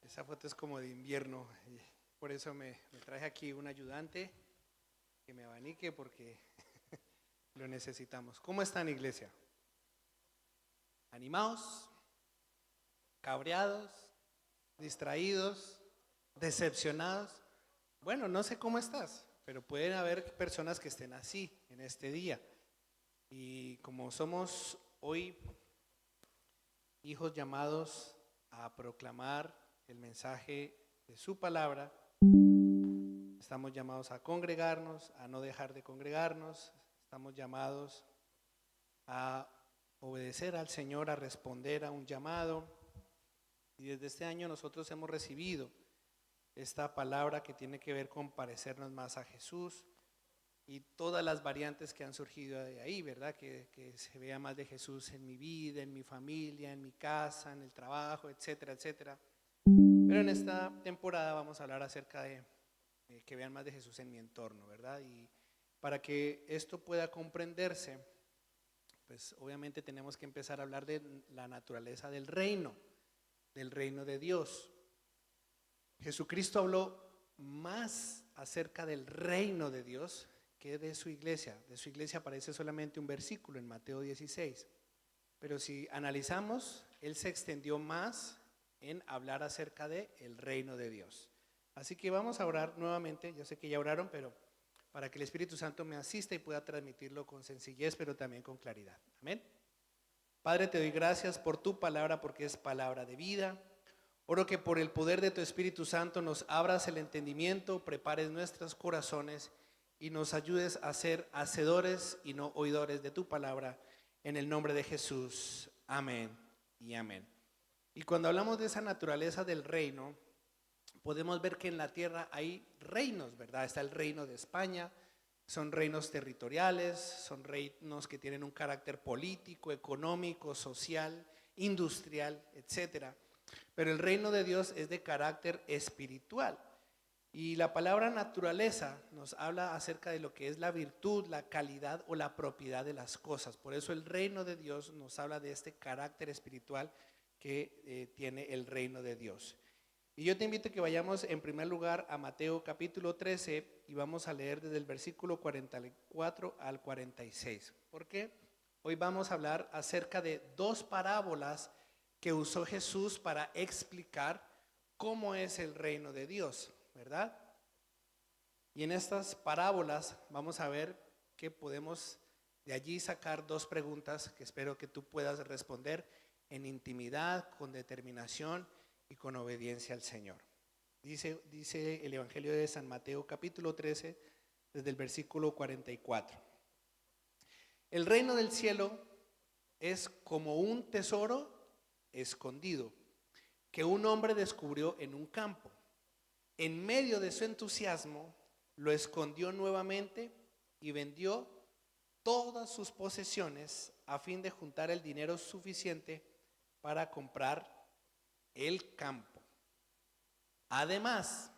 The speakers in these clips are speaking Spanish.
Esa foto es como de invierno, y por eso me traje aquí un ayudante que me abanique porque lo necesitamos. ¿Cómo están, iglesia? ¿Animados? ¿Cabreados? ¿Distraídos? ¿Decepcionados? Bueno, no sé cómo estás, pero pueden haber personas que estén así en este día. Y como somos hoy hijos llamados a proclamar el mensaje de su palabra, estamos llamados a congregarnos, a no dejar de congregarnos, estamos llamados a obedecer al Señor, a responder a un llamado. Y desde este año nosotros hemos recibido esta palabra que tiene que ver con parecernos más a Jesús y todas las variantes que han surgido de ahí, ¿verdad? Que se vea más de Jesús en mi vida, en mi familia, en mi casa, en el trabajo, etcétera, etcétera. Pero en esta temporada vamos a hablar acerca de que vean más de Jesús en mi entorno, ¿verdad? Y para que esto pueda comprenderse, pues obviamente tenemos que empezar a hablar de la naturaleza del reino de Dios. Jesucristo habló más acerca del reino de Dios que de su iglesia. De su iglesia aparece solamente un versículo en Mateo 16. Pero si analizamos, Él se extendió más en hablar acerca del reino de Dios. Así que vamos a orar nuevamente. Yo sé que ya oraron, pero para que el Espíritu Santo me asista y pueda transmitirlo con sencillez, pero también con claridad. Amén. Padre, te doy gracias por tu palabra, porque es palabra de vida. Oro que por el poder de tu Espíritu Santo nos abras el entendimiento, prepares nuestros corazones y nos ayudes a ser hacedores y no oidores de tu palabra. En el nombre de Jesús. Amén y amén. Y cuando hablamos de esa naturaleza del reino, podemos ver que en la tierra hay reinos, ¿verdad? Está el reino de España, son reinos territoriales, son reinos que tienen un carácter político, económico, social, industrial, etcétera. Pero el reino de Dios es de carácter espiritual. Y la palabra naturaleza nos habla acerca de lo que es la virtud, la calidad o la propiedad de las cosas. Por eso el reino de Dios nos habla de este carácter espiritual que tiene el reino de Dios. Y yo te invito a que vayamos en primer lugar a Mateo capítulo 13 y vamos a leer desde el versículo 44 al 46. ¿Por qué? Hoy vamos a hablar acerca de dos parábolas que usó Jesús para explicar cómo es el reino de Dios, ¿verdad? Y en estas parábolas vamos a ver que podemos de allí sacar dos preguntas que espero que tú puedas responder en intimidad, con determinación y con obediencia al Señor. Dice el Evangelio de San Mateo capítulo 13 desde el versículo 44. El reino del cielo es como un tesoro escondido que un hombre descubrió en un campo. En medio de su entusiasmo, lo escondió nuevamente y vendió todas sus posesiones a fin de juntar el dinero suficiente para comprar el campo. Además,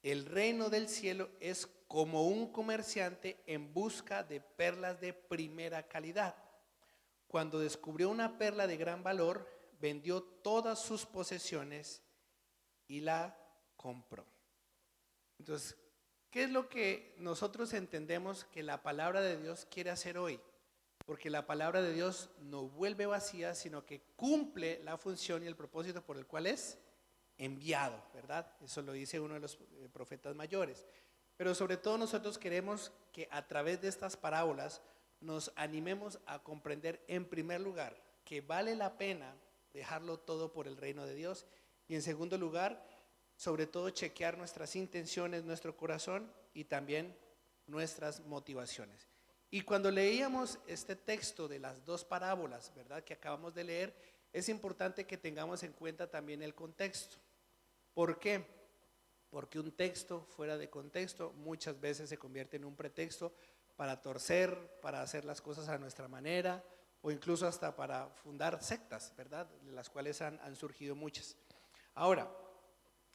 el reino del cielo es como un comerciante en busca de perlas de primera calidad. Cuando descubrió una perla de gran valor, vendió todas sus posesiones y la compró. Entonces, ¿qué es lo que nosotros entendemos que la palabra de Dios quiere hacer hoy? Porque la palabra de Dios no vuelve vacía, sino que cumple la función y el propósito por el cual es enviado, ¿verdad? Eso lo dice uno de los profetas mayores. Pero sobre todo nosotros queremos que a través de estas parábolas nos animemos a comprender en primer lugar que vale la pena dejarlo todo por el reino de Dios y en segundo lugar, sobre todo chequear nuestras intenciones, nuestro corazón y también nuestras motivaciones. Y cuando leíamos este texto de las dos parábolas, ¿verdad?, que acabamos de leer, es importante que tengamos en cuenta también el contexto. ¿Por qué? Porque un texto fuera de contexto muchas veces se convierte en un pretexto para torcer, para hacer las cosas a nuestra manera o incluso hasta para fundar sectas, ¿verdad?, de las cuales han surgido muchas. Ahora,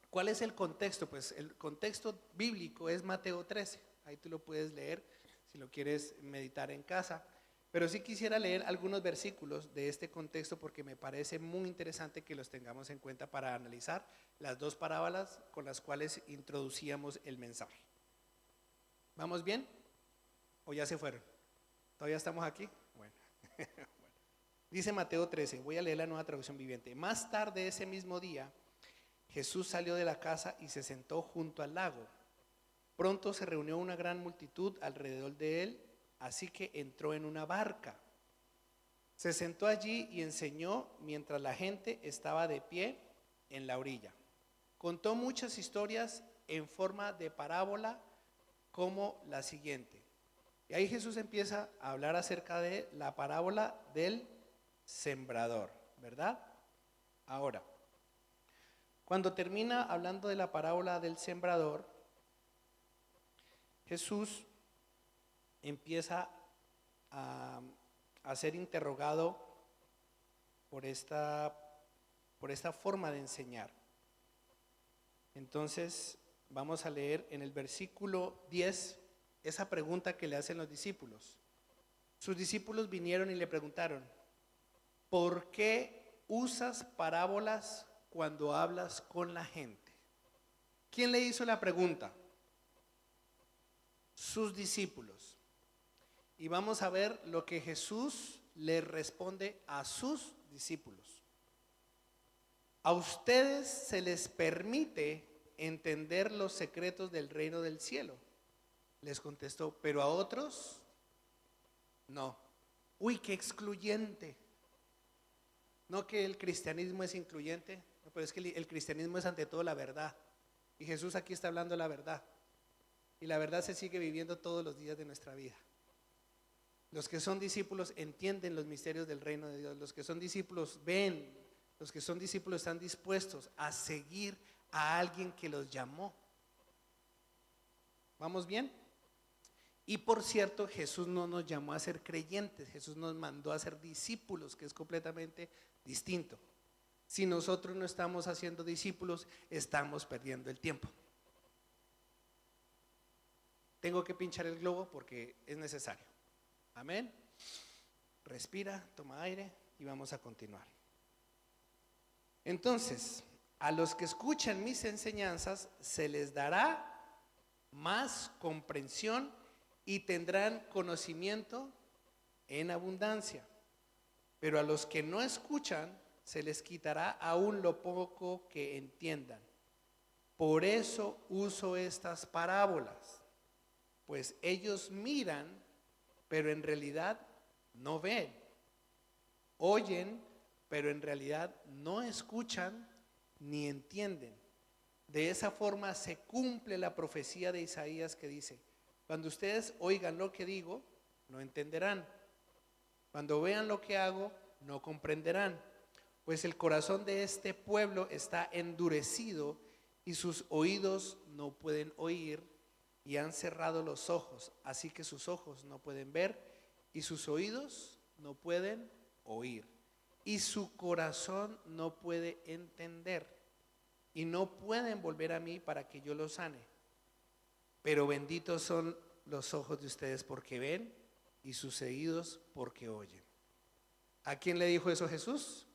¿cuál es el contexto? Pues el contexto bíblico es Mateo 13, ahí tú lo puedes leer si lo quieres meditar en casa. Pero sí quisiera leer algunos versículos de este contexto porque me parece muy interesante que los tengamos en cuenta para analizar las dos parábolas con las cuales introducíamos el mensaje. ¿Vamos bien? ¿O ya se fueron? ¿Todavía estamos aquí? Bueno. Dice Mateo 13, voy a leer la Nueva Traducción Viviente. Más tarde ese mismo día, Jesús salió de la casa y se sentó junto al lago. Pronto se reunió una gran multitud alrededor de él, así que entró en una barca. Se sentó allí y enseñó mientras la gente estaba de pie en la orilla. Contó muchas historias en forma de parábola como la siguiente. Y ahí Jesús empieza a hablar acerca de la parábola del sembrador, ¿verdad? Ahora, cuando termina hablando de la parábola del sembrador, Jesús empieza a ser interrogado por esta forma de enseñar. Entonces, vamos a leer en el versículo 10 esa pregunta que le hacen los discípulos. Sus discípulos vinieron y le preguntaron, ¿por qué usas parábolas cuando hablas con la gente? ¿Quién le hizo la pregunta? Sus discípulos. Y vamos a ver lo que Jesús le responde a sus discípulos. A ustedes se les permite entender los secretos del reino del cielo. Les contestó, pero a otros no. Uy, qué excluyente. No que el cristianismo es incluyente, no, pero es que el cristianismo es ante todo la verdad. Y Jesús aquí está hablando la verdad. Y la verdad se sigue viviendo todos los días de nuestra vida. Los que son discípulos entienden los misterios del reino de Dios. Los que son discípulos ven. Los que son discípulos están dispuestos a seguir a alguien que los llamó. ¿Vamos bien? Y por cierto, Jesús no nos llamó a ser creyentes. Jesús nos mandó a ser discípulos, que es completamente distinto. Si nosotros no estamos haciendo discípulos, estamos perdiendo el tiempo. Tengo que pinchar el globo porque es necesario. Amén. Respira, toma aire y vamos a continuar. Entonces, a los que escuchan mis enseñanzas se les dará más comprensión y tendrán conocimiento en abundancia. Pero a los que no escuchan se les quitará aún lo poco que entiendan. Por eso uso estas parábolas. Pues ellos miran, pero en realidad no ven. Oyen, pero en realidad no escuchan ni entienden. De esa forma se cumple la profecía de Isaías que dice, cuando ustedes oigan lo que digo, no entenderán. Cuando vean lo que hago, no comprenderán. Pues el corazón de este pueblo está endurecido y sus oídos no pueden oír y han cerrado los ojos, así que sus ojos no pueden ver y sus oídos no pueden oír y su corazón no puede entender y no pueden volver a mí para que yo los sane. Pero benditos son los ojos de ustedes porque ven y sus oídos porque oyen. ¿A quién le dijo eso Jesús?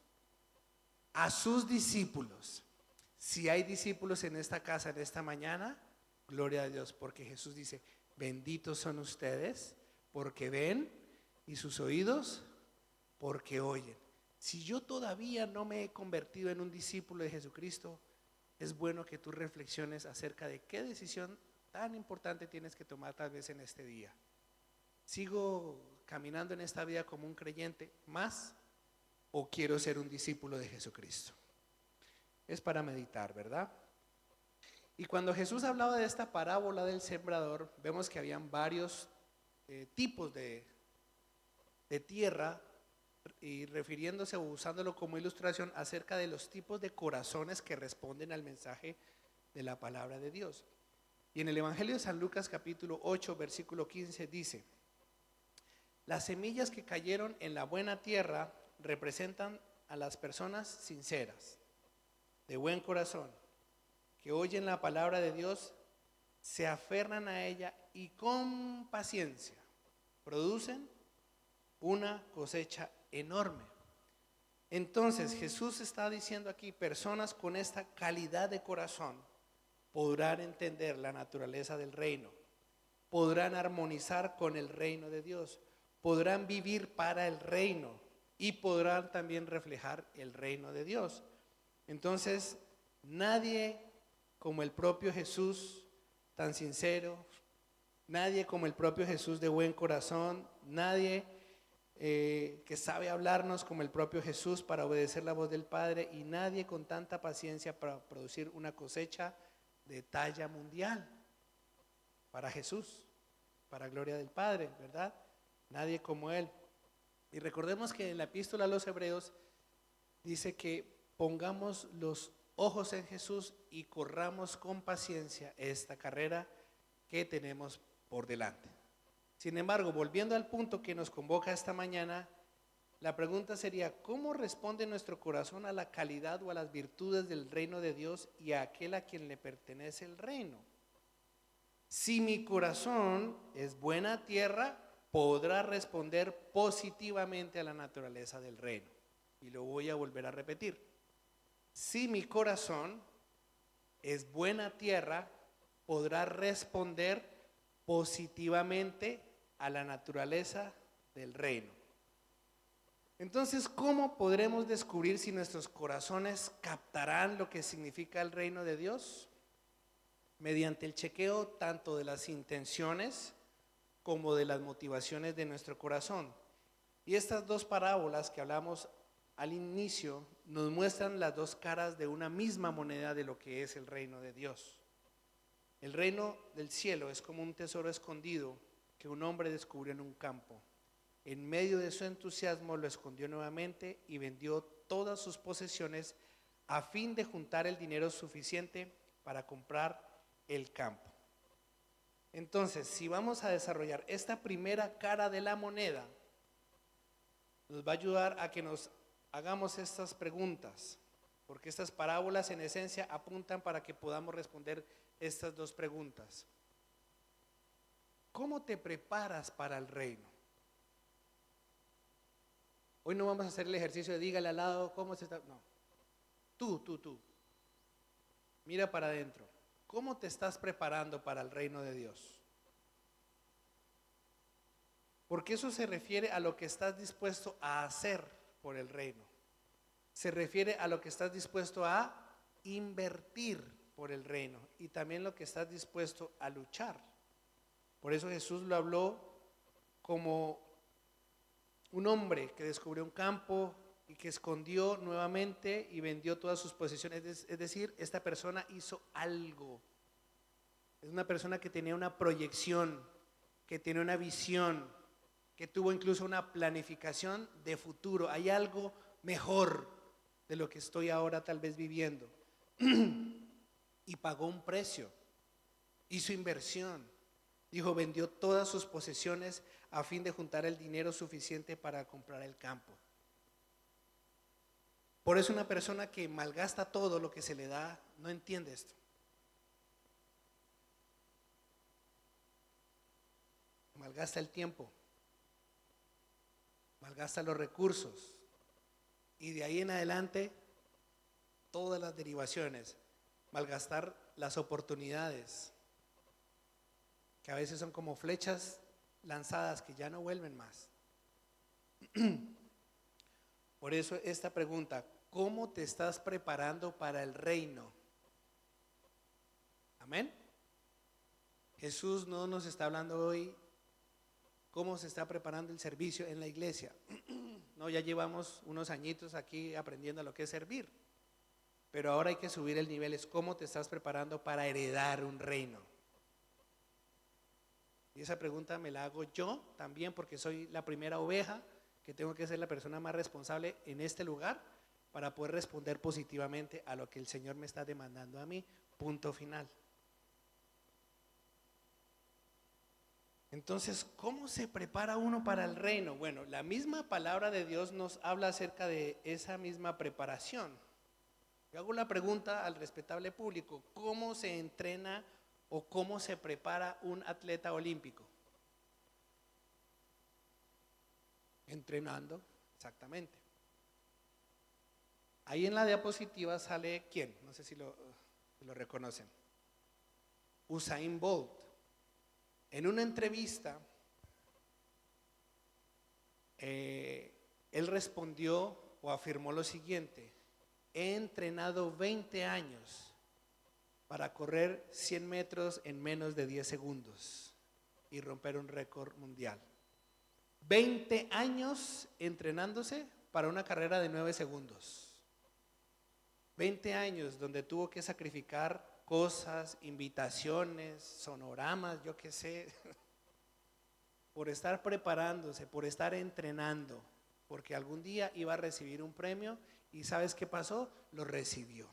A sus discípulos. Si hay discípulos en esta casa en esta mañana, gloria a Dios, porque Jesús dice, benditos son ustedes porque ven y sus oídos porque oyen. Si yo todavía no me he convertido en un discípulo de Jesucristo, es bueno que tú reflexiones acerca de qué decisión tan importante tienes que tomar tal vez en este día. ¿Sigo caminando en esta vida como un creyente más o quiero ser un discípulo de Jesucristo? Es para meditar, ¿verdad? Y cuando Jesús hablaba de esta parábola del sembrador, vemos que habían varios tipos de tierra y refiriéndose o usándolo como ilustración acerca de los tipos de corazones que responden al mensaje de la palabra de Dios. Y en el Evangelio de San Lucas capítulo 8 versículo 15 dice, las semillas que cayeron en la buena tierra representan a las personas sinceras, de buen corazón, que oyen la palabra de Dios, se aferran a ella y con paciencia producen una cosecha enorme. Entonces Jesús está diciendo aquí, personas con esta calidad de corazón podrán entender la naturaleza del reino, podrán armonizar con el reino de Dios, podrán vivir para el reino y podrán también reflejar el reino de Dios. Entonces, nadie como el propio Jesús tan sincero, nadie como el propio Jesús de buen corazón, nadie que sabe hablarnos como el propio Jesús para obedecer la voz del Padre, y nadie con tanta paciencia para producir una cosecha de talla mundial para Jesús, para gloria del Padre, ¿verdad? Nadie como Él. Y recordemos que en la epístola a los Hebreos dice que pongamos los ojos en Jesús y corramos con paciencia esta carrera que tenemos por delante. Sin embargo, volviendo al punto que nos convoca esta mañana, la pregunta sería: ¿cómo responde nuestro corazón a la calidad o a las virtudes del reino de Dios y a aquel a quien le pertenece el reino? Si mi corazón es buena tierra, podrá responder positivamente a la naturaleza del reino. Y lo voy a volver a repetir. Si mi corazón es buena tierra, podrá responder positivamente a la naturaleza del reino. Entonces, ¿cómo podremos descubrir si nuestros corazones captarán lo que significa el reino de Dios? Mediante el chequeo tanto de las intenciones como de las motivaciones de nuestro corazón. Y estas dos parábolas que hablamos al inicio nos muestran las dos caras de una misma moneda de lo que es el reino de Dios. El reino del cielo es como un tesoro escondido que un hombre descubrió en un campo. En medio de su entusiasmo lo escondió nuevamente y vendió todas sus posesiones a fin de juntar el dinero suficiente para comprar el campo. Entonces, si vamos a desarrollar esta primera cara de la moneda, nos va a ayudar a que nos hagamos estas preguntas, porque estas parábolas en esencia apuntan para que podamos responder estas dos preguntas. ¿Cómo te preparas para el reino? Hoy no vamos a hacer el ejercicio de dígale al lado cómo se está. No. Tú. Mira para adentro. ¿Cómo te estás preparando para el reino de Dios? Porque eso se refiere a lo que estás dispuesto a hacer por el reino. Se refiere a lo que estás dispuesto a invertir por el reino y también lo que estás dispuesto a luchar. Por eso Jesús lo habló como un hombre que descubrió un campo y que escondió nuevamente y vendió todas sus posesiones. Es decir, esta persona hizo algo. Es una persona que tenía una proyección, que tiene una visión, que tuvo incluso una planificación de futuro. Hay algo mejor de lo que estoy ahora tal vez viviendo. Y pagó un precio, hizo inversión. Dijo, vendió todas sus posesiones a fin de juntar el dinero suficiente para comprar el campo. Por eso una persona que malgasta todo lo que se le da, no entiende esto. Malgasta el tiempo, malgasta los recursos y de ahí en adelante todas las derivaciones, malgastar las oportunidades, que a veces son como flechas lanzadas que ya no vuelven más. Por eso esta pregunta: ¿cómo te estás preparando para el reino? Amén. Jesús no nos está hablando hoy cómo se está preparando el servicio en la iglesia. No, ya llevamos unos añitos aquí aprendiendo lo que es servir, pero ahora hay que subir el nivel. Es cómo te estás preparando para heredar un reino. Y esa pregunta me la hago yo también, porque soy la primera oveja, que tengo que ser la persona más responsable en este lugar para poder responder positivamente a lo que el Señor me está demandando a mí. Punto final. Entonces, ¿cómo se prepara uno para el reino? Bueno, la misma palabra de Dios nos habla acerca de esa misma preparación. Yo hago la pregunta al respetable público: ¿cómo se entrena o cómo se prepara un atleta olímpico? Entrenando, exactamente. Ahí en la diapositiva sale ¿quién? No sé si lo reconocen. Usain Bolt. En una entrevista, él respondió o afirmó lo siguiente: he entrenado 20 años para correr 100 metros en menos de 10 segundos y romper un récord mundial. 20 años entrenándose para una carrera de 9 segundos. 20 años donde tuvo que sacrificar cosas, invitaciones, sonoramas, yo qué sé, por estar preparándose, por estar entrenando, porque algún día iba a recibir un premio y ¿sabes qué pasó? Lo recibió.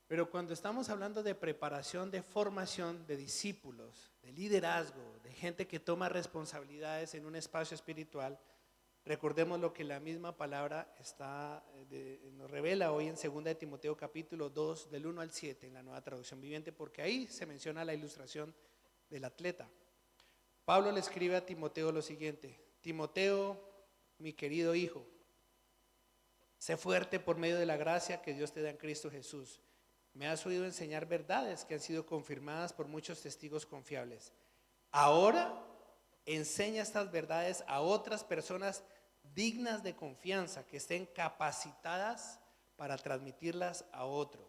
Pero cuando estamos hablando de preparación, de formación de discípulos, de liderazgo, de gente que toma responsabilidades en un espacio espiritual, recordemos lo que la misma palabra nos revela hoy en 2 de Timoteo capítulo 2 del 1 al 7 en la Nueva Traducción Viviente, porque ahí se menciona la ilustración del atleta. Pablo le escribe a Timoteo lo siguiente: Timoteo, mi querido hijo, sé fuerte por medio de la gracia que Dios te da en Cristo Jesús. Me has oído enseñar verdades que han sido confirmadas por muchos testigos confiables. Ahora enseña estas verdades a otras personas dignas de confianza, que estén capacitadas para transmitirlas a otro.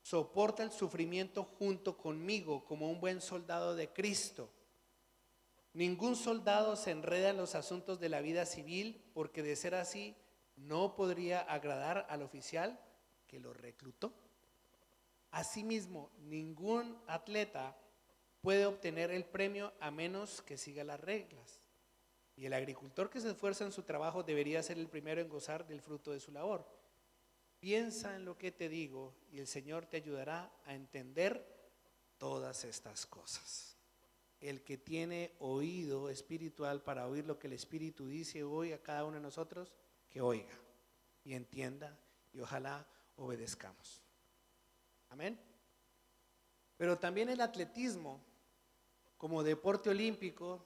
Soporta el sufrimiento junto conmigo como un buen soldado de Cristo. Ningún soldado se enreda en los asuntos de la vida civil, porque de ser así no podría agradar al oficial que lo reclutó. Asimismo, ningún atleta puede obtener el premio a menos que siga las reglas. Y el agricultor que se esfuerza en su trabajo debería ser el primero en gozar del fruto de su labor. Piensa en lo que te digo y el Señor te ayudará a entender todas estas cosas. El que tiene oído espiritual para oír lo que el Espíritu dice hoy a cada uno de nosotros, que oiga y entienda y ojalá obedezcamos. Amén. Pero también el atletismo como deporte olímpico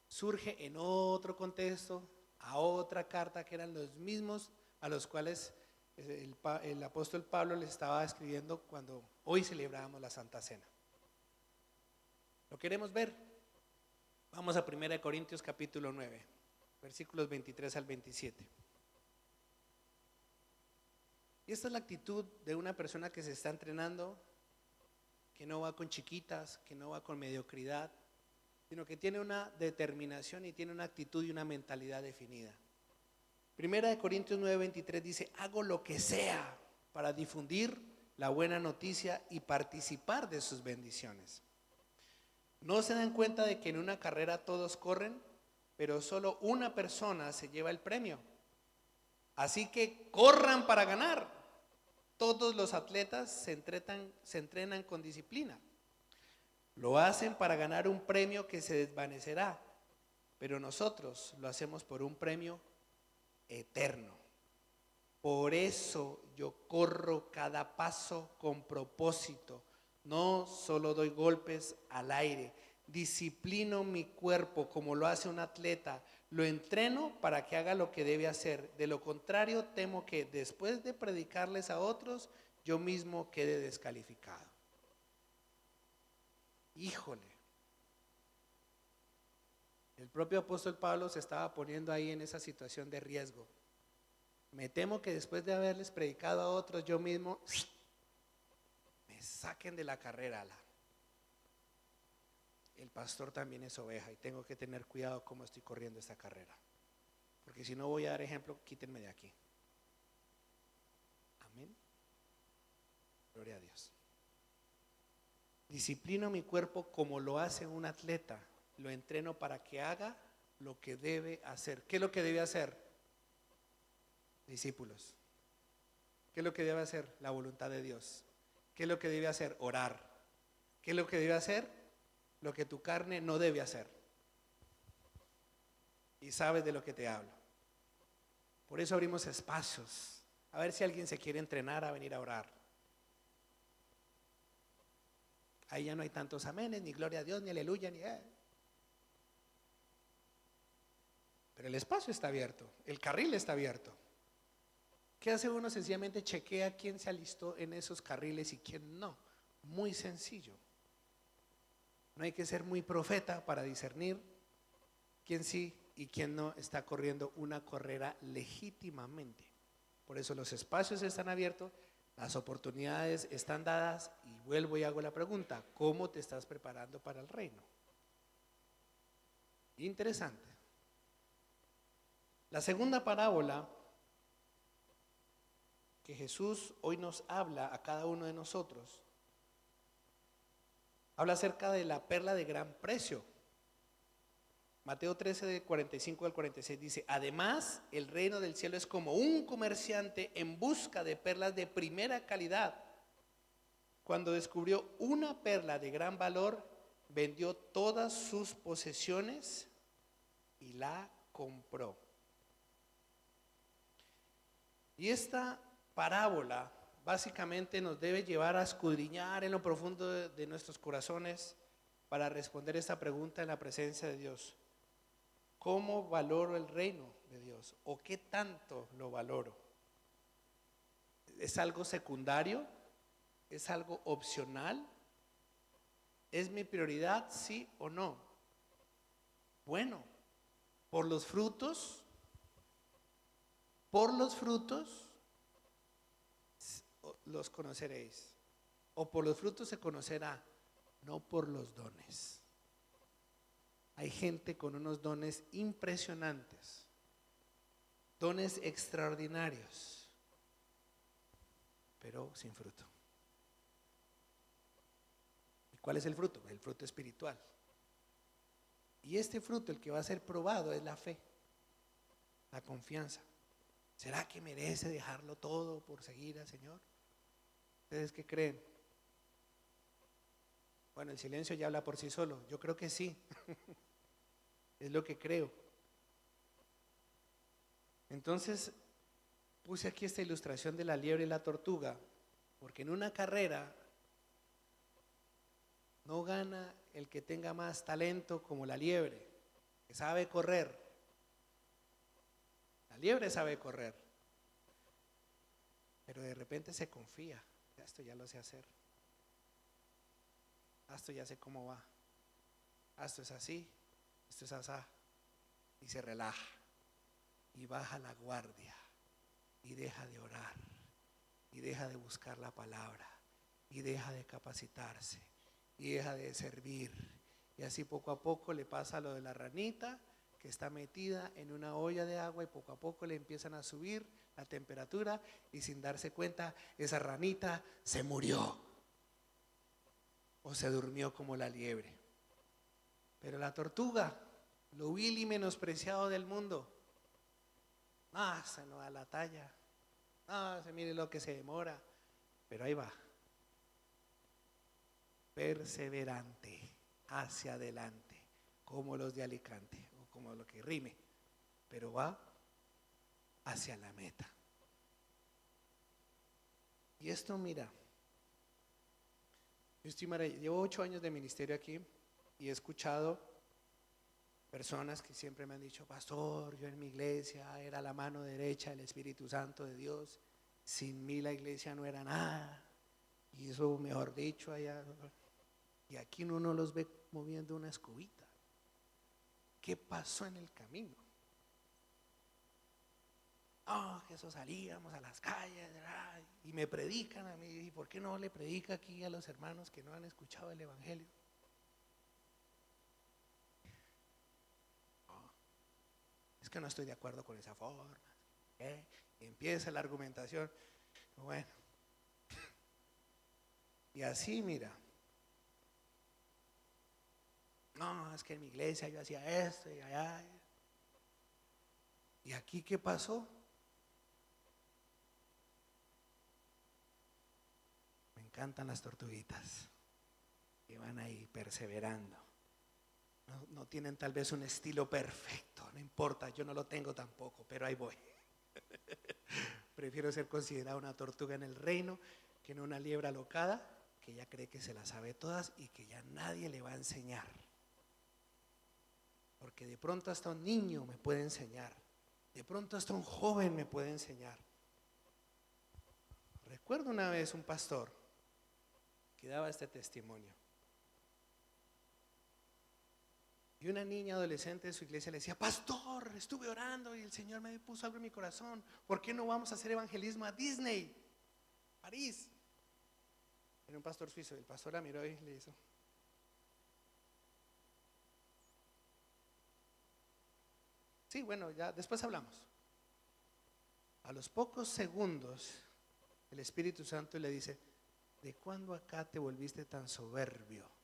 surge en otro contexto, a otra carta, que eran los mismos a los cuales el apóstol Pablo les estaba escribiendo cuando hoy celebrábamos la Santa Cena. ¿Lo queremos ver? Vamos a 1 Corintios capítulo 9, versículos 23 al 27. Y esta es la actitud de una persona que se está entrenando, que no va con chiquitas, que no va con mediocridad, sino que tiene una determinación y tiene una actitud y una mentalidad definida. 1 Corintios 9:23 dice: hago lo que sea para difundir la buena noticia y participar de sus bendiciones. ¿No se dan cuenta de que en una carrera todos corren, pero solo una persona se lleva el premio? Así que corran para ganar. Todos los atletas se entrenan con disciplina. Lo hacen para ganar un premio que se desvanecerá, pero nosotros lo hacemos por un premio eterno. Por eso yo corro cada paso con propósito. No solo doy golpes al aire. Disciplino mi cuerpo como lo hace un atleta. Lo entreno para que haga lo que debe hacer. De lo contrario, temo que después de predicarles a otros, yo mismo quede descalificado. Híjole. El propio apóstol Pablo se estaba poniendo ahí en esa situación de riesgo. Me temo que después de haberles predicado a otros, yo mismo me saquen de la carrera. El pastor también es oveja y tengo que tener cuidado cómo estoy corriendo esta carrera, porque si no voy a dar ejemplo, quítenme de aquí. Amén. Gloria a Dios. Disciplino mi cuerpo como lo hace un atleta. Lo entreno para que haga lo que debe hacer. ¿Qué es lo que debe hacer? Discípulos. ¿Qué es lo que debe hacer? La voluntad de Dios. ¿Qué es lo que debe hacer? Orar. ¿Qué es lo que debe hacer? Lo que tu carne no debe hacer. Y sabes de lo que te hablo. Por eso abrimos espacios. A ver si alguien se quiere entrenar a venir a orar. Ahí ya no hay tantos amenes, ni gloria a Dios, ni aleluya, ni... Pero el espacio está abierto, el carril está abierto. ¿Qué hace uno? Sencillamente chequea quién se alistó en esos carriles y quién no. Muy sencillo. No hay que ser muy profeta para discernir quién sí y quién no está corriendo una carrera legítimamente. Por eso los espacios están abiertos, las oportunidades están dadas y vuelvo y hago la pregunta, ¿cómo te estás preparando para el reino? Interesante. La segunda parábola que Jesús hoy nos habla a cada uno de nosotros, habla acerca de la perla de gran precio. Mateo 13, de 45 al 46 dice: además, el reino del cielo es como un comerciante en busca de perlas de primera calidad. Cuando descubrió una perla de gran valor, vendió todas sus posesiones y la compró. Y esta parábola básicamente nos debe llevar a escudriñar en lo profundo de nuestros corazones para responder esta pregunta en la presencia de Dios. ¿Cómo valoro el reino de Dios? ¿O qué tanto lo valoro? ¿Es algo secundario? ¿Es algo opcional? ¿Es mi prioridad, sí o no? Bueno, por los frutos los conoceréis. O por los frutos se conocerá, no por los dones. Hay gente con unos dones impresionantes, dones extraordinarios, pero sin fruto. ¿Y cuál es el fruto? El fruto espiritual. Y este fruto, el que va a ser probado, es la fe, la confianza. ¿Será que merece dejarlo todo por seguir al Señor? ¿Ustedes qué creen? Bueno, el silencio ya habla por sí solo. Yo creo que sí. Es lo que creo. Entonces, puse aquí esta ilustración de la liebre y la tortuga, porque en una carrera no gana el que tenga más talento como la liebre, que sabe correr. La liebre sabe correr, pero de repente se confía. Esto ya lo sé hacer. Esto ya sé cómo va. Esto es así, esto es asá. Y se relaja. Y baja la guardia. Y deja de orar. Y deja de buscar la palabra. Y deja de capacitarse. Y deja de servir. Y así poco a poco le pasa lo de la ranita que está metida en una olla de agua y poco a poco le empiezan a subir la temperatura y sin darse cuenta esa ranita se murió o se durmió como la liebre. Pero la tortuga, lo vil y menospreciado del mundo, se no da la talla, se mire lo que se demora, pero ahí va, perseverante, hacia adelante, como los de Alicante o como lo que rime, pero va hacia la meta. Y esto, mira, llevo 8 años de ministerio aquí y he escuchado personas que siempre me han dicho: pastor, yo en mi iglesia era la mano derecha del Espíritu Santo de Dios, sin mí la iglesia no era nada, y eso, mejor dicho, allá, y aquí uno no los ve moviendo una escobita. ¿Qué pasó en el camino? Que eso salíamos a las calles y me predican a mí. ¿Y por qué no le predica aquí a los hermanos que no han escuchado el evangelio? Es que no estoy de acuerdo con esa forma. Y empieza la argumentación. Bueno, y así, mira, es que en mi iglesia yo hacía esto y allá. ¿Y aquí qué pasó? Me encantan las tortuguitas que van ahí perseverando. No tienen tal vez un estilo perfecto, no importa, yo no lo tengo tampoco, pero ahí voy. Prefiero ser considerada una tortuga en el reino que no una liebre alocada, que ella cree que se las sabe todas y que ya nadie le va a enseñar. Porque de pronto hasta un niño me puede enseñar, de pronto hasta un joven me puede enseñar. Recuerdo una vez un pastor que daba este testimonio. Y una niña adolescente de su iglesia le decía: pastor, estuve orando y el Señor me puso algo en mi corazón. ¿Por qué no vamos a hacer evangelismo a Disney, París? Era un pastor suizo. El pastor la miró y le hizo: sí, bueno, ya después hablamos. A los pocos segundos, el Espíritu Santo le dice: ¿de cuándo acá te volviste tan soberbio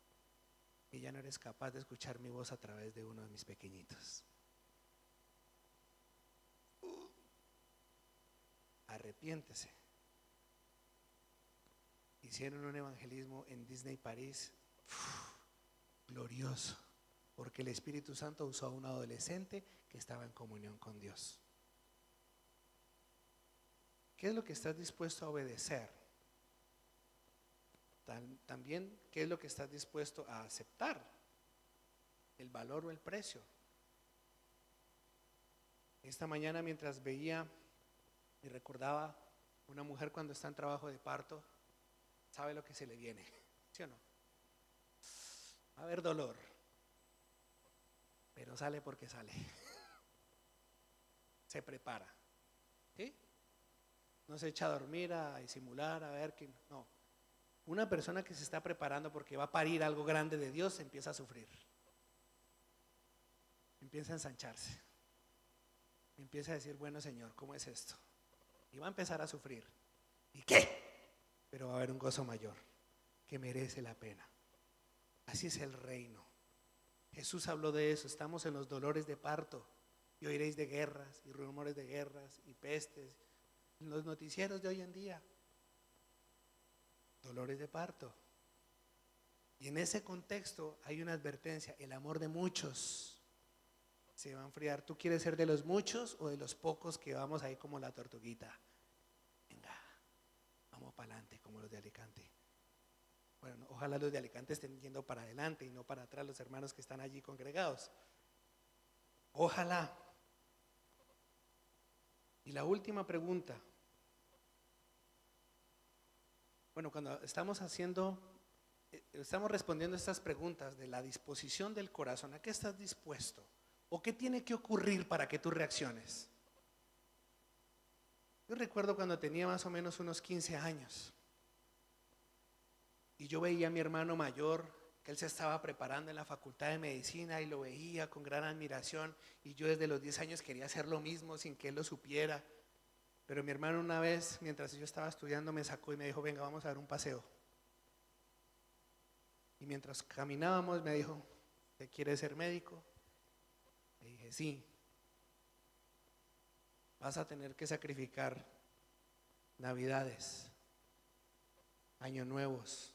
que ya no eres capaz de escuchar mi voz a través de uno de mis pequeñitos? Arrepiéntese. Hicieron un evangelismo en Disney París, glorioso, porque el Espíritu Santo usó a un adolescente que estaba en comunión con Dios. ¿Qué es lo que estás dispuesto a obedecer? También, ¿qué es lo que estás dispuesto a aceptar? El valor o el precio. Esta mañana, mientras veía y recordaba una mujer cuando está en trabajo de parto, sabe lo que se le viene, ¿sí o no? Va a haber dolor, pero sale porque sale. Se prepara, ¿sí? No se echa a dormir, a disimular, a ver que no. Una persona que se está preparando porque va a parir algo grande de Dios empieza a sufrir, empieza a ensancharse, empieza a decir: bueno, Señor, ¿cómo es esto? Y va a empezar a sufrir. ¿Y qué? Pero va a haber un gozo mayor que merece la pena. Así es el reino. Jesús habló de eso. Estamos en los dolores de parto y oiréis de guerras y rumores de guerras y pestes en los noticieros de hoy en día. Dolores de parto. Y en ese contexto hay una advertencia: el amor de muchos se va a enfriar. ¿Tú quieres ser de los muchos o de los pocos que vamos ahí como la tortuguita? Venga, vamos para adelante como los de Alicante. Bueno, ojalá los de Alicante estén yendo para adelante y no para atrás, los hermanos que están allí congregados. Ojalá. Y la última pregunta. Bueno, cuando estamos respondiendo estas preguntas de la disposición del corazón, ¿a qué estás dispuesto? ¿O qué tiene que ocurrir para que tú reacciones? Yo recuerdo cuando tenía más o menos unos 15 años y yo veía a mi hermano mayor que él se estaba preparando en la facultad de medicina y lo veía con gran admiración, y yo desde los 10 años quería hacer lo mismo sin que él lo supiera. Pero mi hermano una vez, mientras yo estaba estudiando, me sacó y me dijo: venga, vamos a dar un paseo. Y mientras caminábamos me dijo: ¿usted quiere ser médico? Le dije: sí. Vas a tener que sacrificar Navidades, Años Nuevos,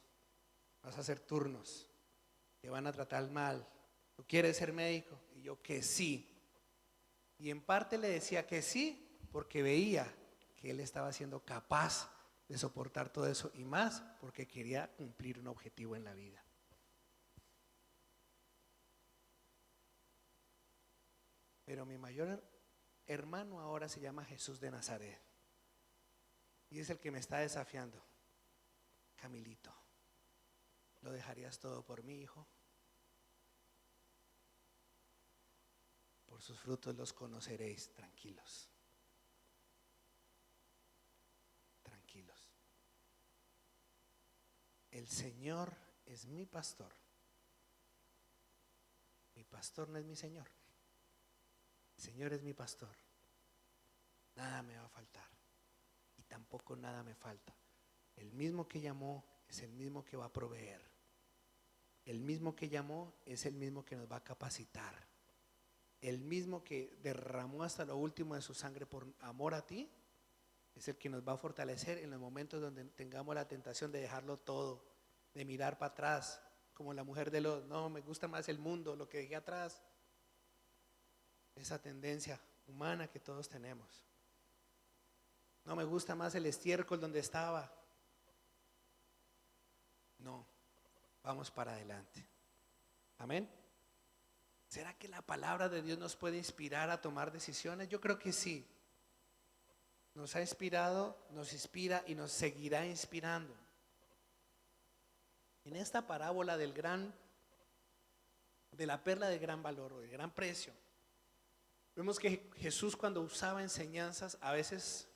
vas a hacer turnos, te van a tratar mal. ¿Tú quieres ser médico? Y yo: que sí. Y en parte le decía que sí porque veía que él estaba siendo capaz de soportar todo eso, y más porque quería cumplir un objetivo en la vida. Pero mi mayor hermano ahora se llama Jesús de Nazaret y es el que me está desafiando. Camilito, ¿lo dejarías todo por mi hijo? Por sus frutos los conoceréis. Tranquilos, tranquilos. El Señor es mi pastor. Mi pastor no es mi Señor. El Señor es mi pastor. Nada me va a faltar y tampoco nada me falta. El mismo que llamó es el mismo que va a proveer. El mismo que llamó es el mismo que nos va a capacitar. El mismo que derramó hasta lo último de su sangre por amor a ti es el que nos va a fortalecer en los momentos donde tengamos la tentación de dejarlo todo, de mirar para atrás, como la mujer de Lot. No, me gusta más el mundo, lo que dejé atrás. Esa tendencia humana que todos tenemos. No, me gusta más el estiércol donde estaba. No, vamos para adelante. Amén. ¿Será que la palabra de Dios nos puede inspirar a tomar decisiones? Yo creo que sí. Nos ha inspirado, nos inspira y nos seguirá inspirando. En esta parábola de la perla de gran valor o de gran precio, vemos que Jesús, cuando usaba enseñanzas, a veces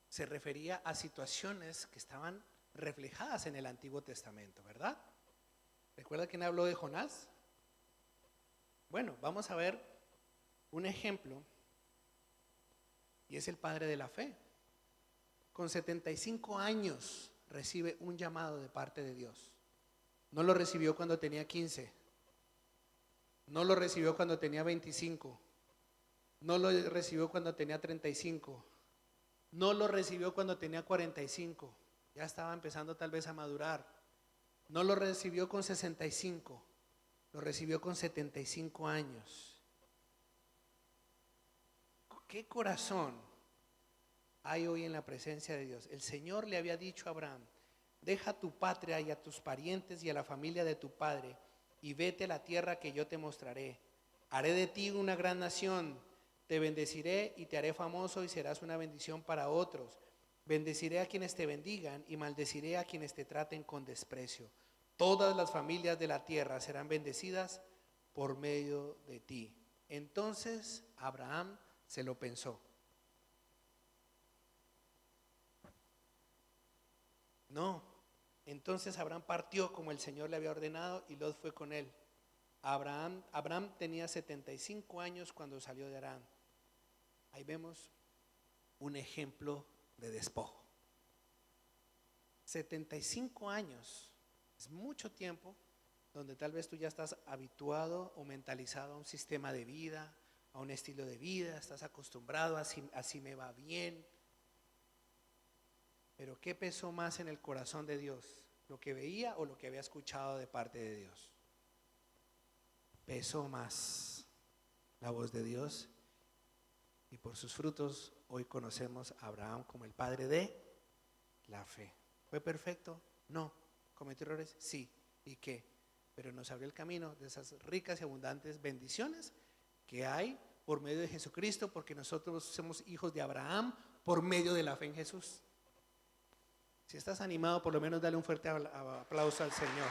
se refería a situaciones que estaban reflejadas en el Antiguo Testamento, ¿verdad? ¿Recuerda quién habló de Jonás? Bueno, vamos a ver un ejemplo, y es el padre de la fe. Con 75 años recibe un llamado de parte de Dios. No lo recibió cuando tenía 15, no lo recibió cuando tenía 25, no lo recibió cuando tenía 35, no lo recibió cuando tenía 45, ya estaba empezando tal vez a madurar. No lo recibió con 65, lo recibió con 75 años. ¿Qué corazón hay hoy en la presencia de Dios? El Señor le había dicho a Abraham: deja tu patria y a tus parientes y a la familia de tu padre y vete a la tierra que yo te mostraré. Haré de ti una gran nación, te bendeciré y te haré famoso y serás una bendición para otros. Bendeciré a quienes te bendigan y maldeciré a quienes te traten con desprecio. Todas las familias de la tierra serán bendecidas por medio de ti. Entonces Abraham se lo pensó. No. Entonces Abraham partió como el Señor le había ordenado y Lot fue con él. Abraham tenía 75 años cuando salió de Harán. Ahí vemos un ejemplo de despojo. 75 años es mucho tiempo donde tal vez tú ya estás habituado o mentalizado a un sistema de vida, a un estilo de vida, estás acostumbrado a así me va bien. Pero ¿qué pesó más en el corazón de Dios? ¿Lo que veía o lo que había escuchado de parte de Dios? Pesó más la voz de Dios, y por sus frutos hoy conocemos a Abraham como el padre de la fe. ¿Fue perfecto? No. ¿Cometió errores? Sí. ¿Y qué? Pero nos abrió el camino de esas ricas y abundantes bendiciones que hay por medio de Jesucristo, porque nosotros somos hijos de Abraham por medio de la fe en Jesús. Si estás animado, por lo menos dale un fuerte aplauso al Señor.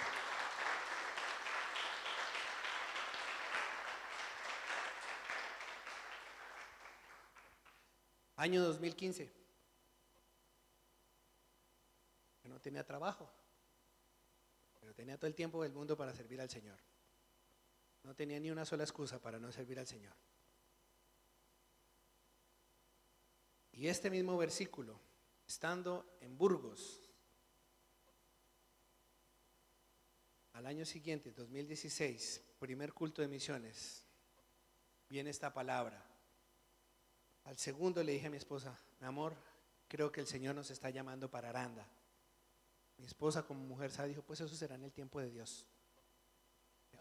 Año 2015. Yo no tenía trabajo, pero tenía todo el tiempo del mundo para servir al Señor. No tenía ni una sola excusa para no servir al Señor. Y este mismo versículo, estando en Burgos, al año siguiente, 2016, primer culto de misiones, viene esta palabra. Al segundo le dije a mi esposa: mi amor, creo que el Señor nos está llamando para Aranda. Mi esposa, como mujer sabia, dijo: pues eso será en el tiempo de Dios.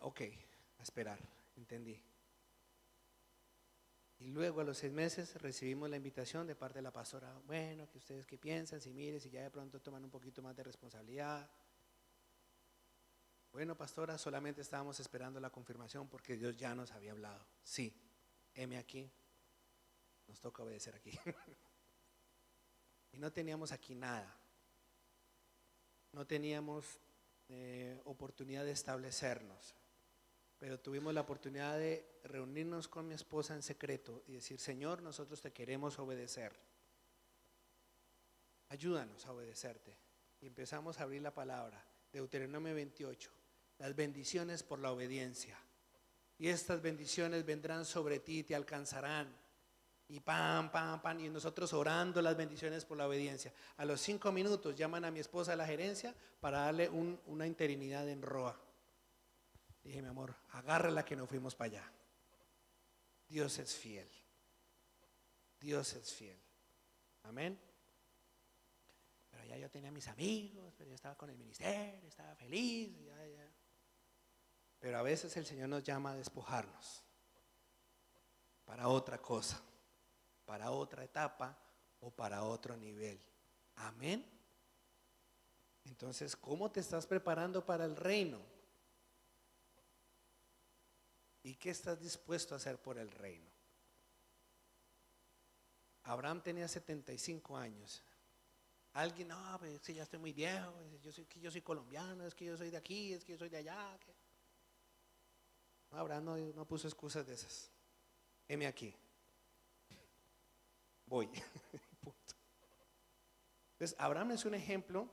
Ok, a esperar, entendí. Y luego a los 6 meses recibimos la invitación de parte de la pastora: bueno, que ustedes qué piensan, si miren, si ya de pronto toman un poquito más de responsabilidad. Bueno, pastora, solamente estábamos esperando la confirmación porque Dios ya nos había hablado. Sí, heme aquí, nos toca obedecer aquí. Y no teníamos aquí nada. No teníamos oportunidad de establecernos, pero tuvimos la oportunidad de reunirnos con mi esposa en secreto y decir: Señor, nosotros te queremos obedecer, ayúdanos a obedecerte. Y empezamos a abrir la palabra, Deuteronomio 28, las bendiciones por la obediencia. Y estas bendiciones vendrán sobre ti y te alcanzarán. Y pam, pam, pam, y nosotros orando las bendiciones por la obediencia. A los 5 minutos llaman a mi esposa a la gerencia para darle una interinidad en Roa. Dije: mi amor, agárrala que nos fuimos para allá. Dios es fiel. Dios es fiel. Amén. Pero ya yo tenía mis amigos, pero yo estaba con el ministerio, estaba feliz. Ya. Pero a veces el Señor nos llama a despojarnos para otra cosa, para otra etapa o para otro nivel. Amén. Entonces, ¿cómo te estás preparando para el reino? ¿Y qué estás dispuesto a hacer por el reino? Abraham tenía 75 años. Alguien, no, pues es que ya estoy muy viejo, yo soy colombiano, es que yo soy de aquí, es que yo soy de allá. No, Abraham no puso excusas de esas. Heme aquí. Voy. Punto. Entonces, Abraham es un ejemplo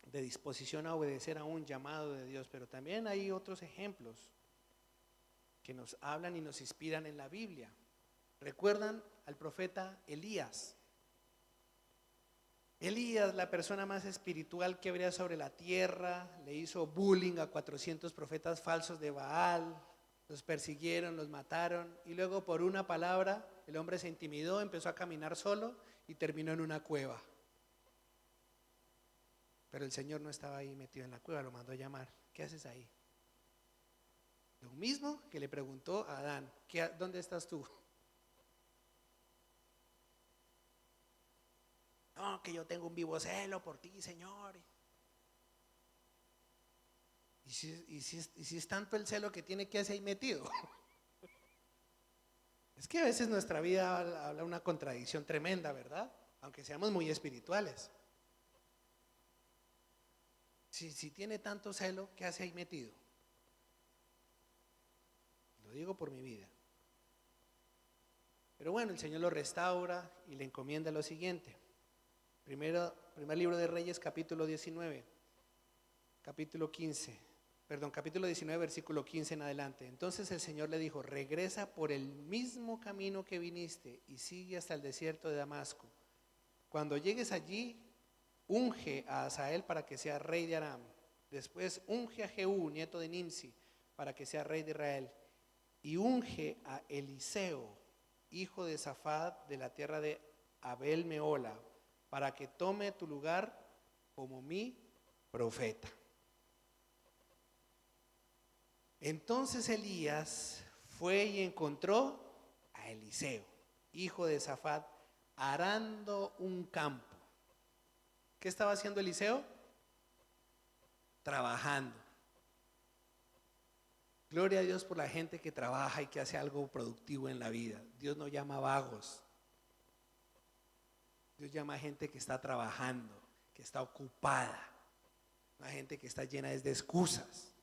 de disposición a obedecer a un llamado de Dios, pero también hay otros ejemplos que nos hablan y nos inspiran en la Biblia. ¿Recuerdan al profeta Elías? Elías, la persona más espiritual que habría sobre la tierra, le hizo bullying a 400 profetas falsos de Baal, los persiguieron, los mataron, y luego por una palabra el hombre se intimidó, empezó a caminar solo y terminó en una cueva. Pero el Señor no estaba ahí metido en la cueva, lo mandó a llamar. ¿Qué haces ahí? Lo mismo que le preguntó a Adán, ¿dónde estás tú? No, que yo tengo un vivo celo por ti, Señor. ¿Y si es tanto el celo que tiene, que hacer ahí metido? Es que a veces nuestra vida habla una contradicción tremenda, ¿verdad? Aunque seamos muy espirituales. Si tiene tanto celo, ¿qué hace ahí metido? Lo digo por mi vida. Pero bueno, el Señor lo restaura y le encomienda lo siguiente. Primer libro de Reyes, capítulo 19, capítulo 19, versículo 15 en adelante. Entonces el Señor le dijo, regresa por el mismo camino que viniste y sigue hasta el desierto de Damasco. Cuando llegues allí, unge a Asael para que sea rey de Aram. Después unge a Jehú, nieto de Nimsi, para que sea rey de Israel. Y unge a Eliseo, hijo de Safat, de la tierra de Abel Meola, para que tome tu lugar como mi profeta. Entonces Elías fue y encontró a Eliseo, hijo de Safat, arando un campo. ¿Qué estaba haciendo Eliseo? Trabajando. Gloria a Dios por la gente que trabaja y que hace algo productivo en la vida. Dios no llama vagos. Dios llama a gente que está trabajando, que está ocupada. Una gente que está llena de excusas.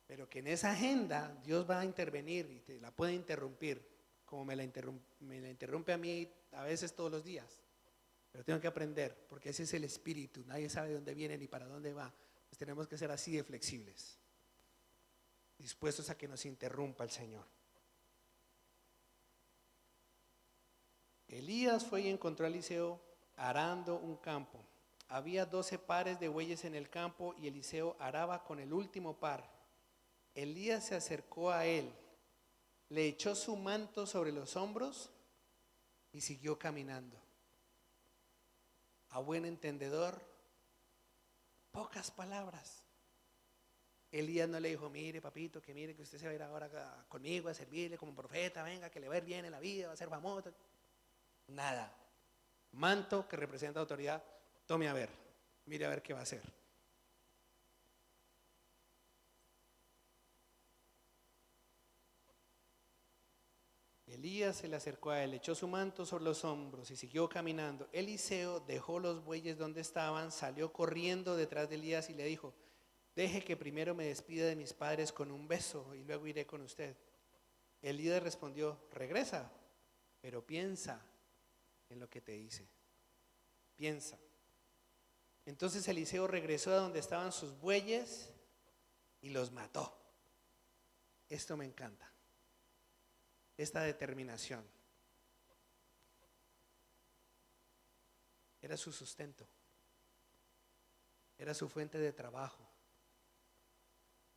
Pero que en esa agenda Dios va a intervenir y te la puede interrumpir, como me la interrumpe a mí a veces todos los días. Pero tengo que aprender, porque ese es el espíritu. Nadie sabe de dónde viene ni para dónde va. Pues tenemos que ser así de flexibles, dispuestos a que nos interrumpa el Señor. Elías fue y encontró a Eliseo arando un campo. Había 12 pares de bueyes en el campo y Eliseo araba con el último par. Elías se acercó a él, le echó su manto sobre los hombros y siguió caminando. A buen entendedor, pocas palabras. Elías no le dijo, mire papito, que mire que usted se va a ir ahora conmigo a servirle como profeta, venga, que le va a ir bien en la vida, va a ser famoso. Nada. Manto que representa autoridad, tome a ver, mire a ver qué va a hacer. Elías se le acercó a él, echó su manto sobre los hombros y siguió caminando. Eliseo dejó los bueyes donde estaban, salió corriendo detrás de Elías y le dijo, deje que primero me despida de mis padres con un beso y luego iré con usted. Elías respondió, regresa, pero piensa en lo que te hice. Piensa. Entonces Eliseo regresó a donde estaban sus bueyes y los mató. Esto me encanta. Esta determinación era su sustento, era su fuente de trabajo.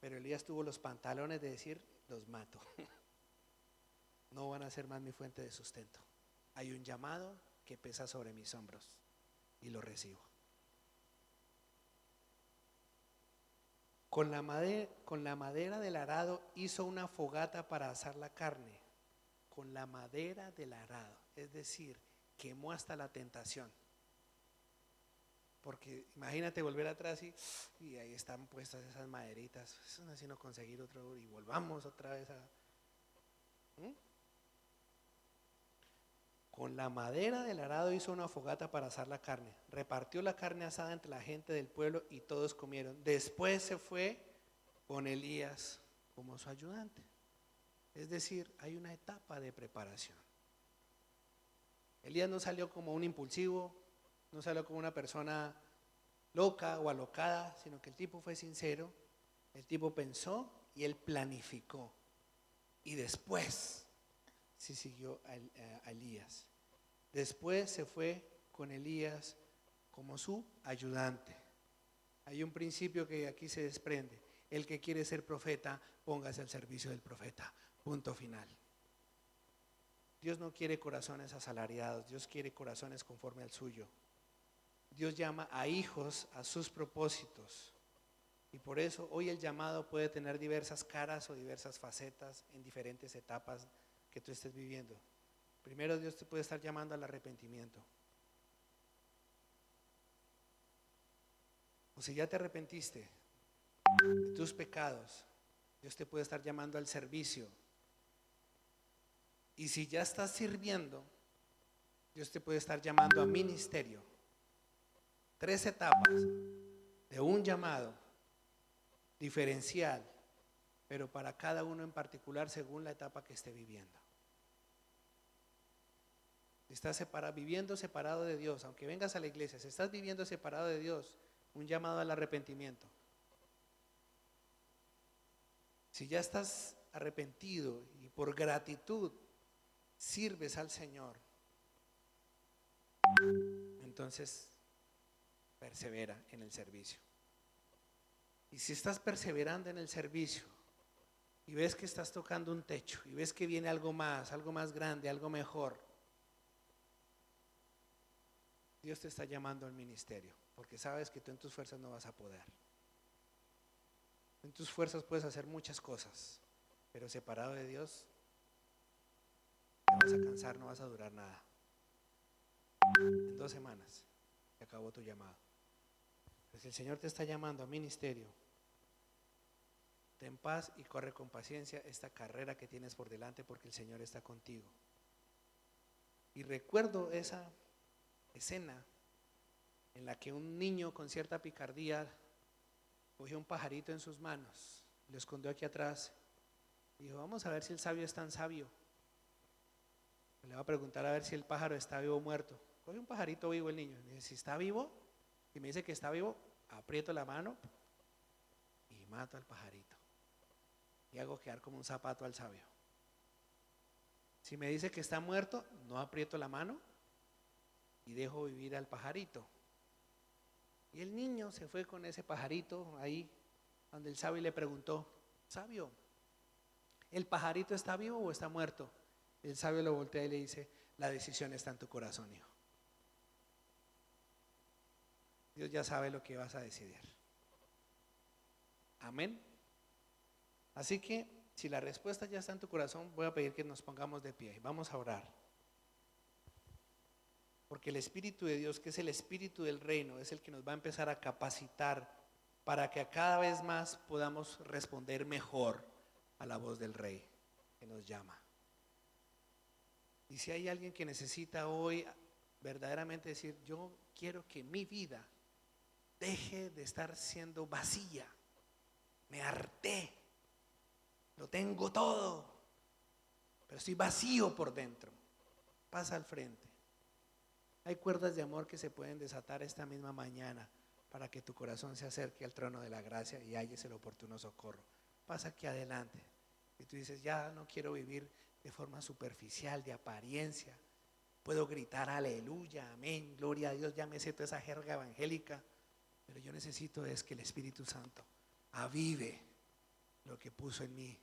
Pero Elías tuvo los pantalones de decir, los mato. No van a ser más mi fuente de sustento. Hay un llamado que pesa sobre mis hombros y lo recibo. Con la madera del arado hizo una fogata para asar la carne. Con la madera del arado, es decir, quemó hasta la tentación. Porque imagínate volver atrás y ahí están puestas esas maderitas. Eso no es sino conseguir otro y volvamos otra vez a... ¿Mm? Con la madera del arado hizo una fogata para asar la carne. Repartió la carne asada entre la gente del pueblo y todos comieron. Después se fue con Elías como su ayudante. Es decir, hay una etapa de preparación. Elías no salió como un impulsivo, no salió como una persona loca o alocada, sino que el tipo fue sincero, el tipo pensó y él planificó. Y después sí siguió a Elías. Después se fue con Elías como su ayudante. Hay un principio que aquí se desprende. El que quiere ser profeta, póngase al servicio del profeta. Punto final. Dios no quiere corazones asalariados, Dios quiere corazones conforme al suyo. Dios llama a hijos a sus propósitos. Y por eso hoy el llamado puede tener diversas caras o diversas facetas en diferentes etapas que tú estés viviendo. Primero, Dios te puede estar llamando al arrepentimiento. O si ya te arrepentiste de tus pecados, Dios te puede estar llamando al servicio. Y si ya estás sirviendo, Dios te puede estar llamando a ministerio. 3 etapas de un llamado diferencial, pero para cada uno en particular según la etapa que esté viviendo. Si estás viviendo separado de Dios, aunque vengas a la iglesia, si estás viviendo separado de Dios, un llamado al arrepentimiento. Si ya estás arrepentido y por gratitud sirves al Señor, entonces persevera en el servicio. Y si estás perseverando en el servicio y ves que estás tocando un techo y ves que viene algo más grande, algo mejor, Dios te está llamando al ministerio, porque sabes que tú en tus fuerzas no vas a poder. En tus fuerzas puedes hacer muchas cosas, pero separado de Dios te vas a cansar, no vas a durar nada. En 2 semanas se acabó tu llamado. Pues el Señor te está llamando a ministerio. Ten paz y corre con paciencia esta carrera que tienes por delante, porque el Señor está contigo. Y recuerdo esa escena en la que un niño con cierta picardía cogió un pajarito en sus manos, lo escondió aquí atrás y dijo: vamos a ver si el sabio es tan sabio. Le va a preguntar a ver si el pájaro está vivo o muerto. Coge un pajarito vivo el niño, dice: si está vivo y me dice que está vivo, aprieto la mano y mato al pajarito y hago quedar como un zapato al sabio. Si me dice que está muerto, no aprieto la mano y dejo vivir al pajarito. Y el niño se fue con ese pajarito ahí donde el sabio le preguntó: sabio, ¿el pajarito está vivo o está muerto? El sabio lo voltea y le dice: la decisión está en tu corazón, hijo. Dios ya sabe lo que vas a decidir. Amén. Así que si la respuesta ya está en tu corazón, voy a pedir que nos pongamos de pie y vamos a orar. Porque el Espíritu de Dios, que es el Espíritu del reino, es el que nos va a empezar a capacitar para que cada vez más podamos responder mejor a la voz del Rey que nos llama. Y si hay alguien que necesita hoy verdaderamente decir: yo quiero que mi vida deje de estar siendo vacía, me harté, lo tengo todo, pero estoy vacío por dentro, pasa al frente. Hay cuerdas de amor que se pueden desatar esta misma mañana para que tu corazón se acerque al trono de la gracia y halles el oportuno socorro. Pasa aquí adelante. Y tú dices: ya no quiero vivir de forma superficial, de apariencia. Puedo gritar aleluya, amén, gloria a Dios, ya me sé toda esa jerga evangélica, pero yo necesito es que el Espíritu Santo avive lo que puso en mí.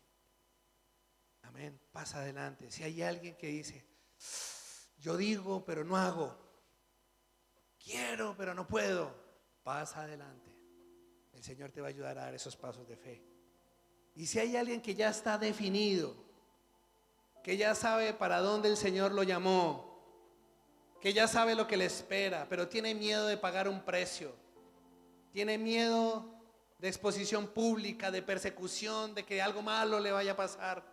Amén. Pasa adelante. Si hay alguien que dice: yo digo pero no hago, quiero pero no puedo, pasa adelante. El Señor te va a ayudar a dar esos pasos de fe. Y si hay alguien que ya está definido, que ya sabe para dónde el Señor lo llamó, que ya sabe lo que le espera, pero tiene miedo de pagar un precio. Tiene miedo de exposición pública, de persecución, de que algo malo le vaya a pasar.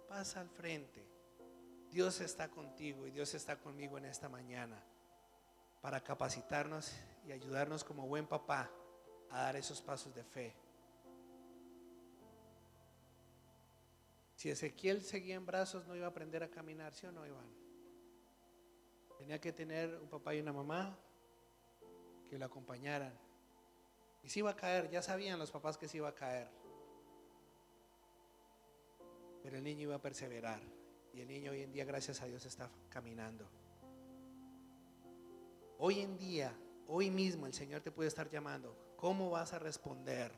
Pasa al frente. Dios está contigo y Dios está conmigo en esta mañana para capacitarnos y ayudarnos como buen papá a dar esos pasos de fe. Si Ezequiel seguía en brazos, no iba a aprender a caminar, ¿sí o no, Iván? Tenía que tener un papá y una mamá que lo acompañaran. Y se iba a caer, ya sabían los papás que se iba a caer. Pero el niño iba a perseverar. Y el niño hoy en día, gracias a Dios, está caminando. Hoy en día, hoy mismo el Señor te puede estar llamando. ¿Cómo vas a responder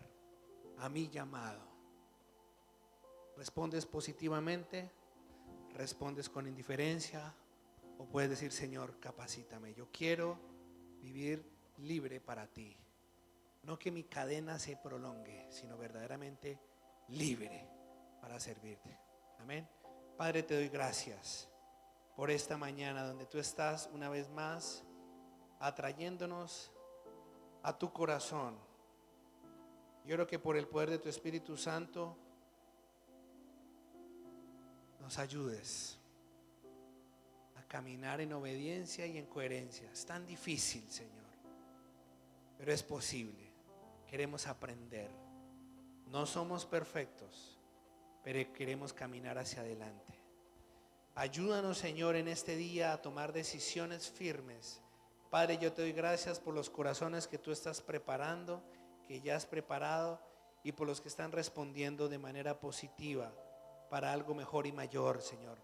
a mi llamado? ¿Respondes positivamente? ¿Respondes con indiferencia? ¿O puedes decir, Señor, capacítame? Yo quiero vivir libre para ti. No que mi cadena se prolongue, sino verdaderamente libre para servirte. Amén. Padre, te doy gracias por esta mañana donde tú estás una vez más atrayéndonos a tu corazón. Yo creo que por el poder de tu Espíritu Santo nos ayudes a caminar en obediencia y en coherencia. Es tan difícil, Señor, pero es posible. Queremos aprender. No somos perfectos, pero queremos caminar hacia adelante. Ayúdanos, Señor, en este día a tomar decisiones firmes. Padre, yo te doy gracias por los corazones que tú estás preparando, que ya has preparado, y por los que están respondiendo de manera positiva para algo mejor y mayor, Señor.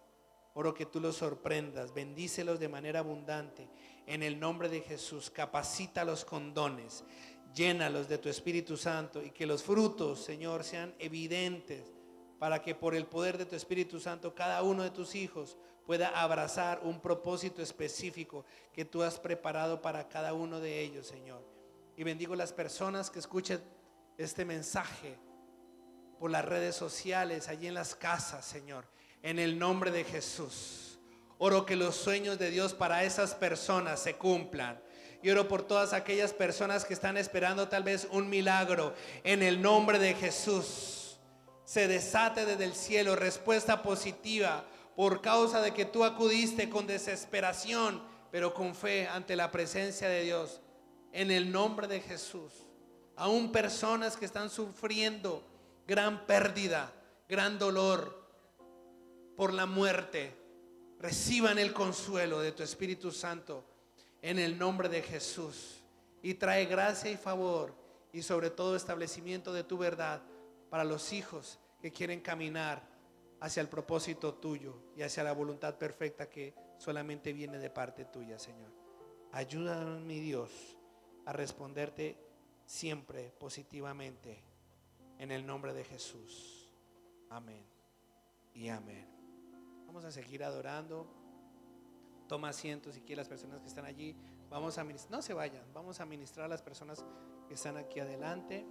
Oro que tú los sorprendas, bendícelos de manera abundante. En el nombre de Jesús, capacítalos con dones, llénalos de tu Espíritu Santo y que los frutos, Señor, sean evidentes para que por el poder de tu Espíritu Santo cada uno de tus hijos pueda abrazar un propósito específico que tú has preparado para cada uno de ellos, Señor. Y bendigo las personas que escuchen este mensaje por las redes sociales, allí en las casas, Señor, en el nombre de Jesús. Oro que los sueños de Dios para esas personas se cumplan. Y oro por todas aquellas personas que están esperando tal vez un milagro. En el nombre de Jesús se desate desde el cielo respuesta positiva por causa de que tú acudiste con desesperación, pero con fe ante la presencia de Dios. En el nombre de Jesús. Aún personas que están sufriendo gran pérdida, gran dolor por la muerte, reciban el consuelo de tu Espíritu Santo en el nombre de Jesús, y trae gracia y favor y sobre todo establecimiento de tu verdad para los hijos que quieren caminar hacia el propósito tuyo y hacia la voluntad perfecta que solamente viene de parte tuya, Señor. Ayúdanos, mi Dios, a responderte siempre positivamente en el nombre de Jesús. Amén y amén. Vamos a seguir adorando. Toma asiento si quieres, las personas que están allí. Vamos a ministrar, no se vayan, vamos a ministrar a las personas que están aquí adelante.